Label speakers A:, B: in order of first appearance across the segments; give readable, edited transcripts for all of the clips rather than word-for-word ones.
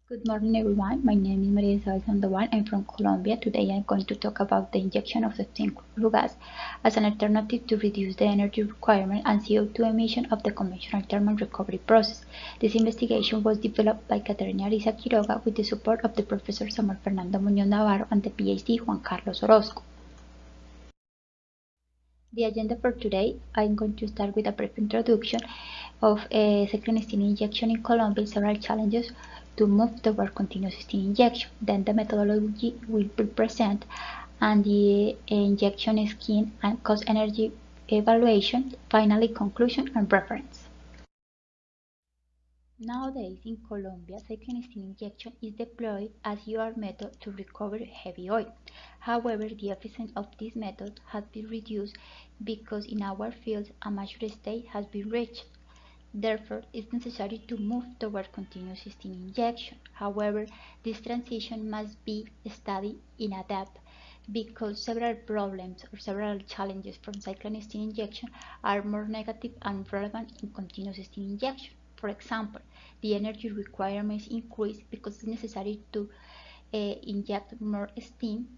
A: Good morning everyone, my name is Isabel Sandoval. I'm from Colombia. Today I'm going to talk about the injection of the Steam-Flue gas as an alternative to reduce the energy requirement and CO2 emission of the conventional thermal recovery process. This investigation was developed by Caterina Arisa Quiroga with the support of the Professor Samuel Fernando Muñoz Navarro and the PhD Juan Carlos Orozco. The agenda for today, I'm going to start with a brief introduction of cyclone steam injection in Colombia, several challenges to move toward continuous steam injection. Then the methodology will be present and the injection scheme and cost energy evaluation, finally conclusion and reference. Nowadays in Colombia, cyclone steam injection is deployed as your method to recover heavy oil. However, the efficiency of this method has been reduced because in our fields a mature state has been reached. Therefore, it's necessary to move toward continuous steam injection. However, this transition must be studied in depth because several problems or several challenges from cyclone steam injection are more negative and relevant in continuous steam injection. For example, the energy requirements increase because it's necessary to inject more steam,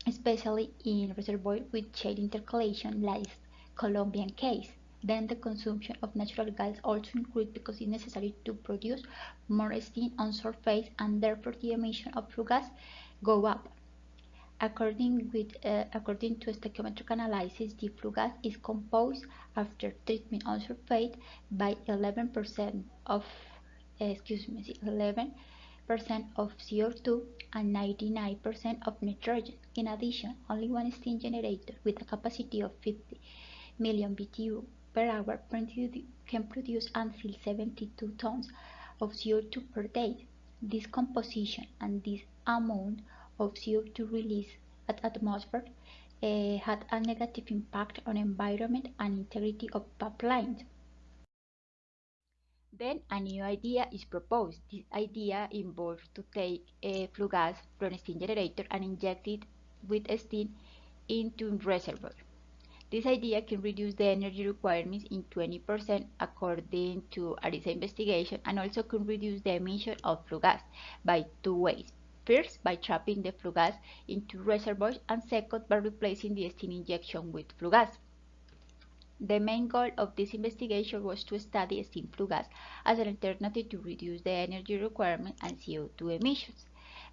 A: especially in reservoirs with shale intercalation like Colombian case. Then the consumption of natural gas also increases because it's necessary to produce more steam on surface and therefore the emission of flue gas go up. According to stoichiometric analysis, the flue gas is composed after treatment on surface by 11% of 11% of CO2 and 99% of nitrogen. In addition, only one steam generator with a capacity of 50 million BTU per hour can produce until 72 tons of CO2 per day. This composition and this amount of CO2 released at atmosphere had a negative impact on environment and integrity of pipelines. Then a new idea is proposed. This idea involves to take flue gas from a steam generator and inject it with steam into a reservoir. This idea can reduce the energy requirements in 20% according to Arisa investigation, and also can reduce the emission of flue gas by two ways. First, by trapping the flue gas into reservoirs, and second, by replacing the steam injection with flue gas. The main goal of this investigation was to study steam flue gas as an alternative to reduce the energy requirement and CO2 emissions.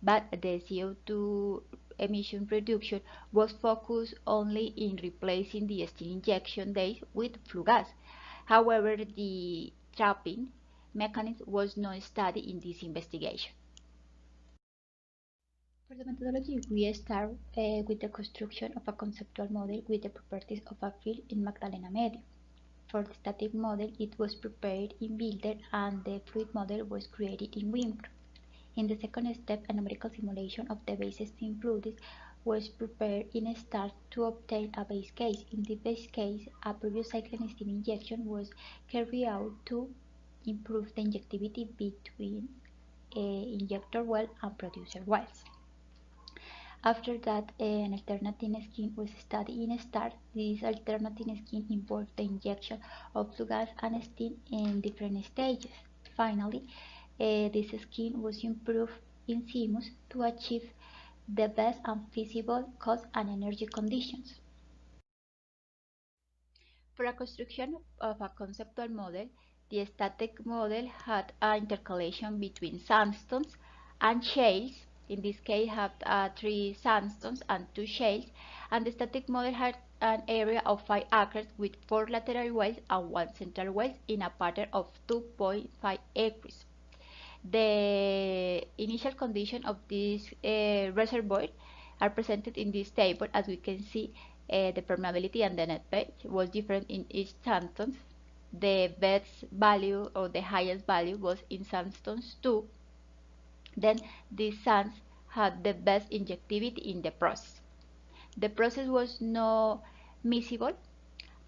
A: But the CO2 emission reduction was focused only in replacing the steam injection days with flue gas. However, the trapping mechanism was not studied in this investigation. For the methodology, we start with the construction of a conceptual model with the properties of a field in Magdalena Medio. For the static model, it was prepared in Builder and the fluid model was created in WinPro. In the second step, a numerical simulation of the base Steam-Flue was prepared in STRA to obtain a base case. In the base case, a previous cyclone steam injection was carried out to improve the injectivity between injector well and producer wells. After that, an alternative scheme was studied in STAR. This alternative scheme involved the injection of flue gas and steam in different stages. Finally, this scheme was improved in CIMUS to achieve the best and feasible cost and energy conditions. For a construction of a conceptual model, the static model had an intercalation between sandstones and shales. In this case, had 3 sandstones and 2 shales, and the static model had an area of 5 acres with 4 lateral wells and 1 central well in a pattern of 2.5 acres. The initial condition of this reservoir are presented in this table. As we can see, the permeability and the net pH was different in each sandstone. The best value or the highest value was in sandstones 2. Then these sands had the best injectivity in the process. The process was not miscible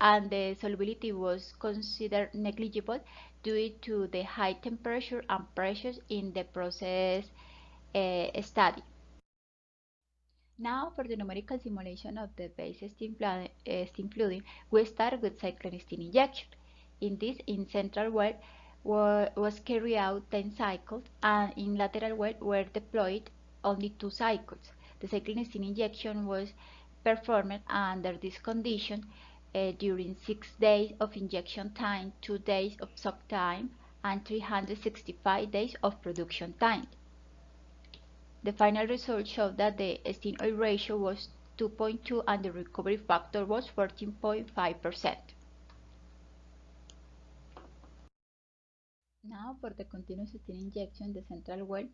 A: and the solubility was considered negligible due to the high temperature and pressures in the process study. Now for the numerical simulation of the base steam flooding, we start with cyclone steam injection. In this, in central well, was carried out 10 cycles, and in lateral well were deployed only 2 cycles. The cycling steam injection was performed under this condition during 6 days of injection time, 2 days of soak time, and 365 days of production time. The final result showed that the steam oil ratio was 2.2 and the recovery factor was 14.5%. Now for the continuous steam injection, the central well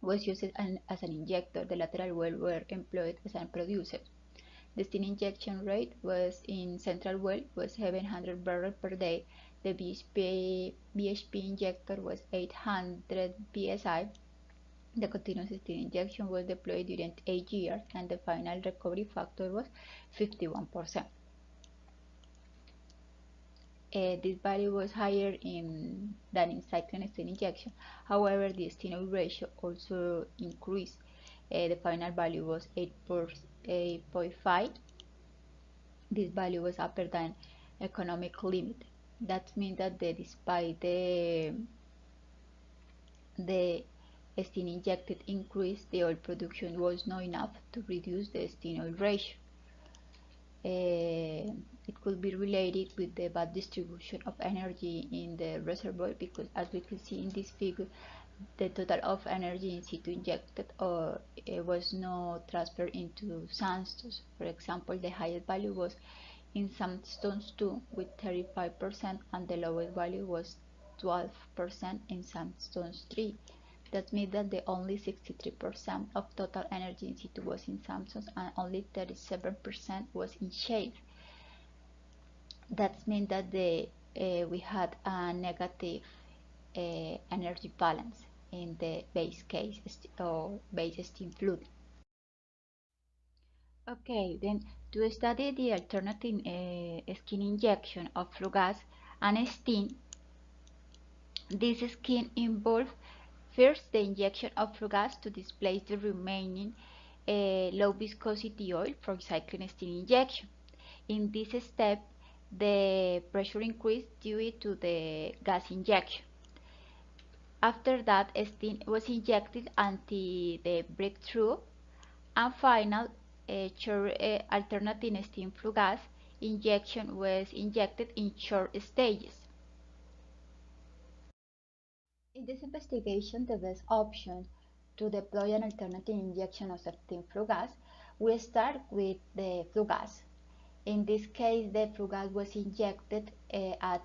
A: was used as an injector, the lateral well were employed as a producer. The steam injection rate was in central well was 700 barrels per day. The BHP injector was 800 psi. The continuous steam injection was deployed during 8 years and the final recovery factor was 51%. This value was higher than in cyclone steam injection. However, the steam oil ratio also increased. The final value was 8.5. This value was upper than economic limit. That means that despite the steam injected increase, the oil production was not enough to reduce the steam oil ratio. It could be related with the bad distribution of energy in the reservoir, because as we can see in this figure, the total of energy in situ injected was not transferred into sandstones. For example, the highest value was in sandstones 2 with 35% and the lowest value was 12% in sandstones 3. That means that the only 63% of total energy in situ was in sandstones and only 37% was in shale. That means that we had a negative energy balance in the base case or base steam fluid. Okay, then to study the alternative skin injection of flue gas and steam, this scheme involves first the injection of flue gas to displace the remaining low viscosity oil from cyclone steam injection. In this step, the pressure increased due to the gas injection. After that, steam was injected until the breakthrough, and final alternative steam flue gas injection was injected in short stages. In this investigation, the best option to deploy an alternative injection of steam flue gas, we start with the flue gas. In this case, the flue gas was injected at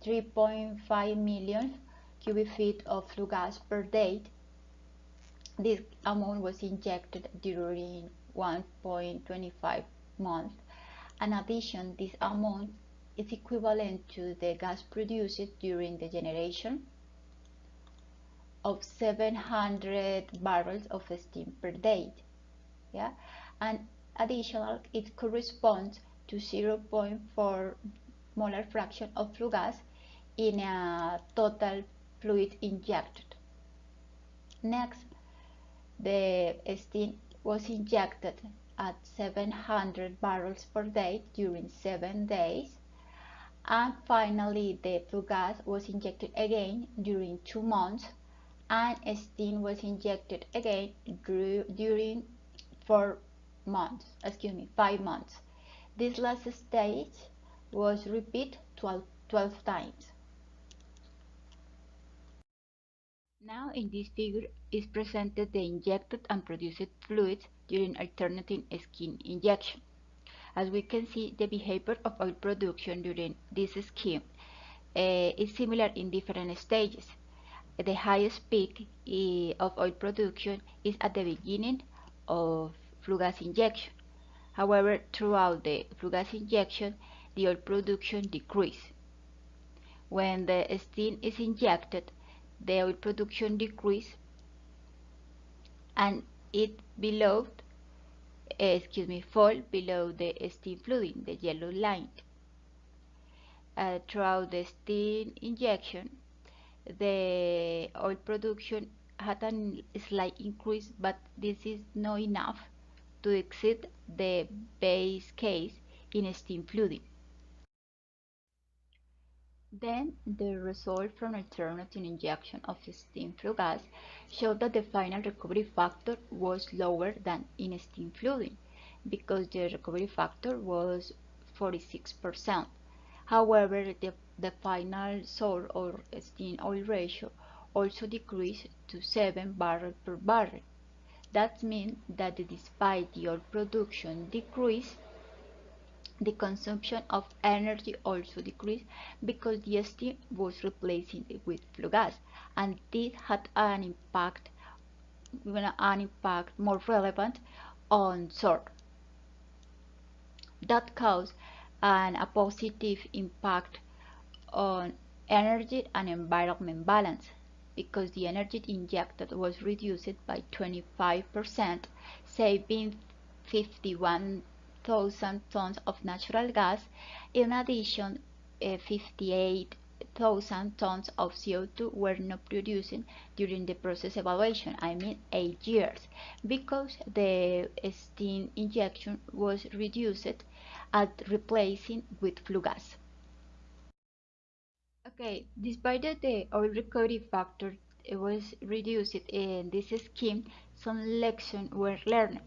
A: 3.5 million cubic feet of flue gas per day. This amount was injected during 1.25 months. In addition, this amount is equivalent to the gas produced during the generation of 700 barrels of steam per day. Yeah, and additional, it corresponds to 0.4 molar fraction of flue gas in a total fluid injected. Next, the steam was injected at 700 barrels per day during 7 days, and finally the flue gas was injected again during 2 months, and steam was injected again during 5 months. This last stage was repeated 12 times. Now in this figure is presented the injected and produced fluids during alternating skin injection. As we can see, the behavior of oil production during this scheme is similar in different stages. The highest peak of oil production is at the beginning of flue gas injection. However, throughout the flue gas injection, the oil production decreases. When the steam is injected, the oil production decreases and it fall below the steam fluid, the yellow line. Throughout the steam injection, the oil production had a slight increase, but this is not enough to exceed the base case in steam flooding. Then the result from alternating injection of Steam-Flue gas showed that the final recovery factor was lower than in Steam-Flue because the recovery factor was 46%. However, the final sour or steam oil ratio also decreased to 7 barrels per barrel. That means that despite the oil production decrease, the consumption of energy also decreased because the steam was replacing it with flue gas, and this had an impact more relevant on SOR. That caused a positive impact on energy and environment balance because the energy injected was reduced by 25%, saving 51,000 tons of natural gas. In addition, 58,000 tons of CO2 were not produced during the process evaluation, I mean 8 years, because the steam injection was reduced at replacing with flue gas. Okay, despite that the oil recovery factor was reduced in this scheme, some lessons were learned.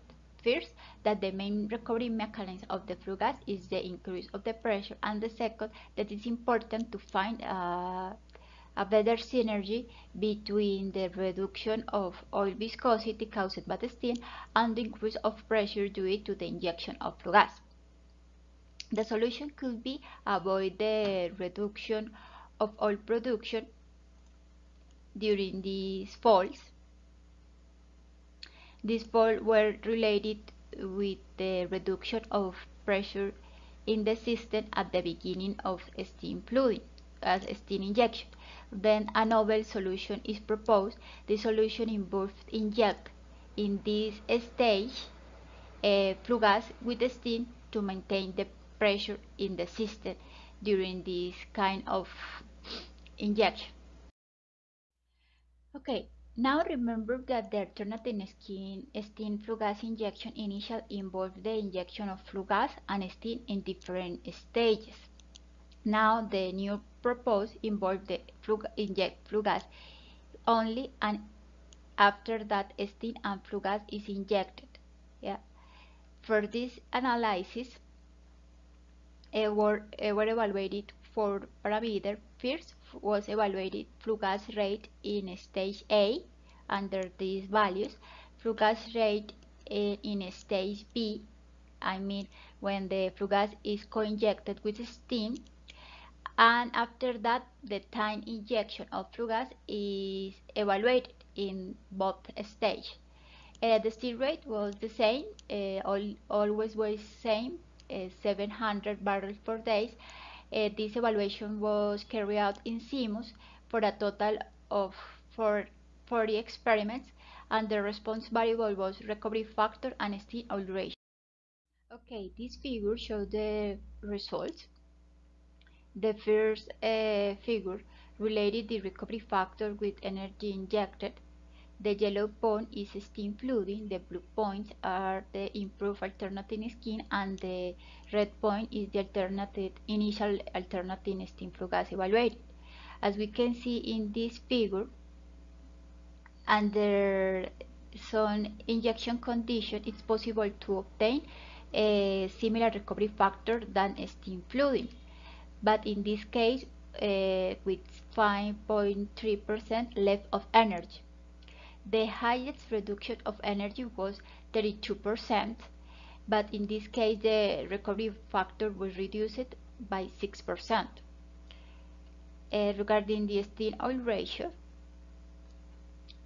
A: First, that the main recovery mechanism of the flue gas is the increase of the pressure, and the second, that it's important to find a better synergy between the reduction of oil viscosity caused by the steam and the increase of pressure due to the injection of flue gas. The solution could be avoid the reduction of oil production during these falls. These falls were related with the reduction of pressure in the system at the beginning of steam flooding, as steam injection. Then a novel solution is proposed. The solution involves inject in this stage flue gas with steam to maintain the pressure in the system during this kind of injection. Okay, now remember that the alternative steam flue gas injection initial involved the injection of flue gas and steam in different stages. Now the new proposed involved the inject flue gas only, and after that steam and flue gas is injected. Yeah. For this analysis, were evaluated four parameters. First was evaluated flue gas rate in stage A under these values, flue gas rate in stage B, I mean when the flue gas is co-injected with steam, and after that the time injection of flue gas is evaluated in both stages. The steam rate was the same, always was same, 700 barrels per day. This evaluation was carried out in CIMUS for a total of 40 experiments, and the response variable was recovery factor and steam oil ratio. Okay, this figure shows the results. The first figure related the recovery factor with energy injected. The yellow point is steam flooding, the blue points are the improved alternative scheme, and the red point is the initial alternative steam flue gas evaluated. As we can see in this figure, under some injection condition, it's possible to obtain a similar recovery factor than steam flooding, but in this case with 5.3% left of energy. The highest reduction of energy was 32%, but in this case the recovery factor was reduced by 6%. Regarding the steam oil ratio,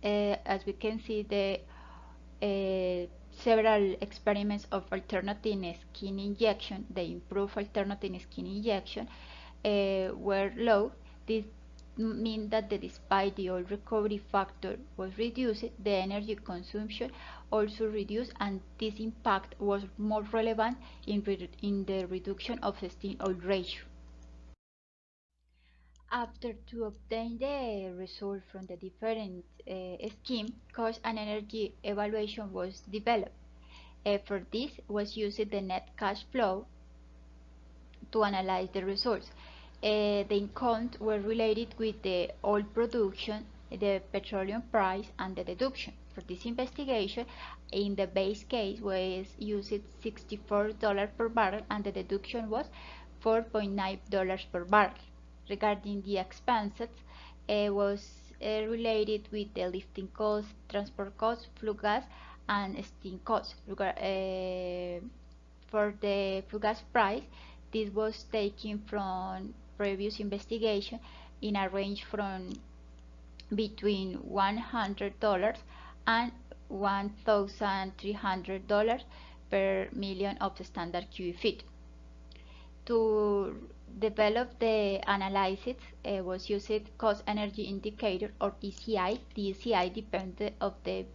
A: as we can see, the several experiments of alternative skin injection, the improved alternative skin injection, were low. This means that despite the oil recovery factor was reduced, the energy consumption also reduced, and this impact was more relevant in the reduction of the steam oil ratio. After to obtain the result from the different scheme, cost and energy evaluation was developed. For this was used the net cash flow to analyze the results. The incomes were related with the oil production, the petroleum price, and the deduction. For this investigation, in the base case was used $64 per barrel and the deduction was $4.9 per barrel. Regarding the expenses, was related with the lifting costs, transport costs, flue gas, and steam costs. For the flue gas price, this was taken from previous investigation in a range from between $100 and $1,300 per million of standard cubic feet. To develop the analysis was used cost energy indicator or ECI. The ECI depended of the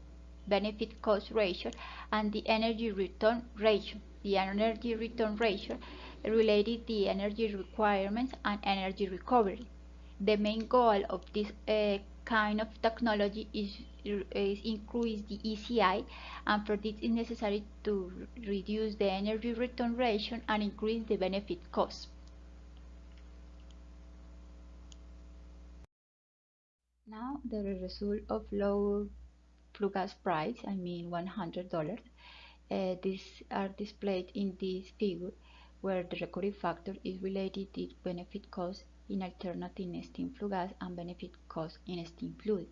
A: benefit cost ratio and the energy return ratio. The energy return ratio related the energy requirements and energy recovery. The main goal of this kind of technology is increase the ECI, and for this is necessary to reduce the energy return ratio and increase the benefit cost. Now the result of low flue gas price, I mean $100. These are displayed in this figure where the recovery factor is related to benefit cost in alternating steam flue gas and benefit cost in steam fluid.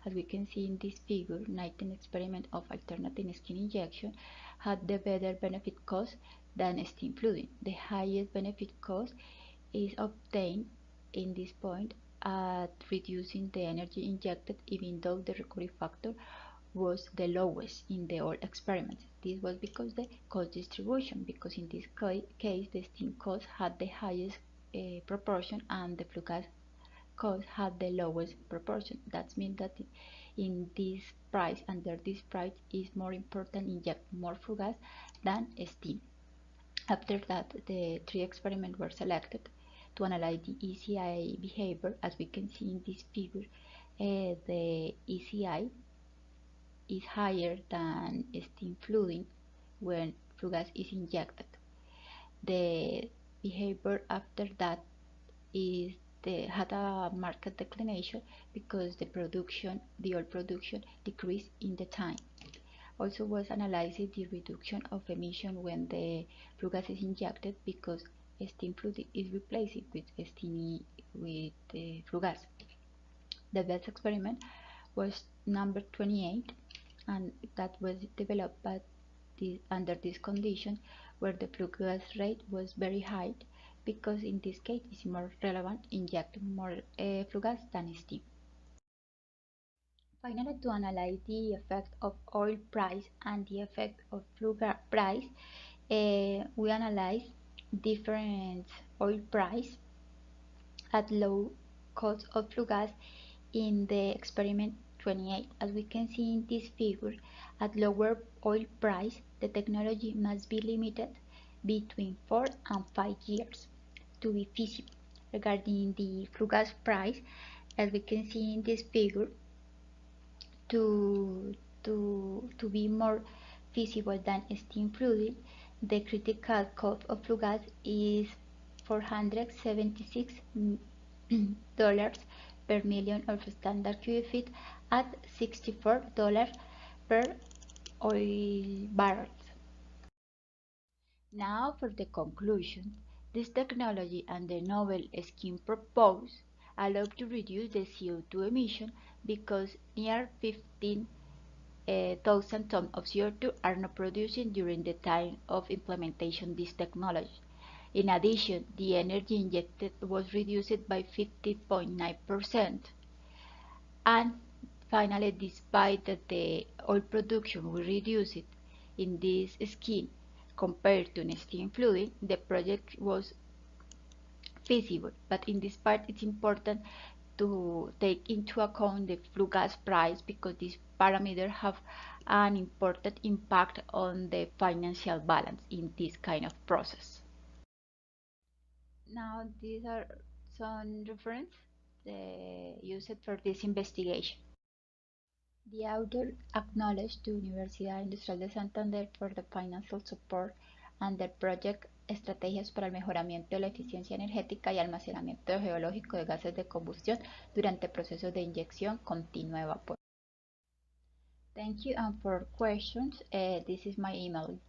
A: As we can see in this figure, 19 experiment of alternating skin injection had the better benefit cost than steam fluid. The highest benefit cost is obtained in this point at reducing the energy injected, even though the recovery factor was the lowest in the all experiments. This was because the cost distribution, because in this case the steam cost had the highest proportion and the flue gas cost had the lowest proportion. That means that in this price, under this price, is more important inject more flue gas than steam. After that, the 3 experiments were selected to analyze the ECI behavior. As we can see in this figure, the ECI is higher than steam fluid when flue gas is injected. The behavior after that is had a marked declination because the oil production decreased in the time. Also was analyzed the reduction of emission when the flue gas is injected because steam fluid is replaced with flue gas. The best experiment was number 28, and that was developed by under this condition where the flue gas rate was very high, because in this case it's more relevant injecting more flue gas than steam. Finally, to analyze the effect of oil price and the effect of flue gas price, we analyze different oil price at low cost of flue gas in the experiment 28. As we can see in this figure, at lower oil price, the technology must be limited between 4 and 5 years to be feasible. Regarding the flue gas price, as we can see in this figure, to be more feasible than steam fluid, the critical cost of flue gas is $476 per million of standard cubic feet at $64 per oil barrel. Now for the conclusion, this technology and the novel scheme proposed allow to reduce the CO2 emission because near 15,000 tons of CO2 are not produced during the time of implementation this technology. In addition, the energy injected was reduced by 50.9%. And finally, despite that the oil production was reduced in this scheme compared to steam fluid, the project was feasible. But in this part, it's important to take into account the flue gas price because these parameters have an important impact on the financial balance in this kind of process. Now these are some references used for this investigation. The author acknowledged the Universidad Industrial de Santander for the financial support and the project estrategias para el mejoramiento de la eficiencia energética y almacenamiento geológico de gases de combustión durante procesos de inyección continua de vapor. Thank you, and for questions, this is my email.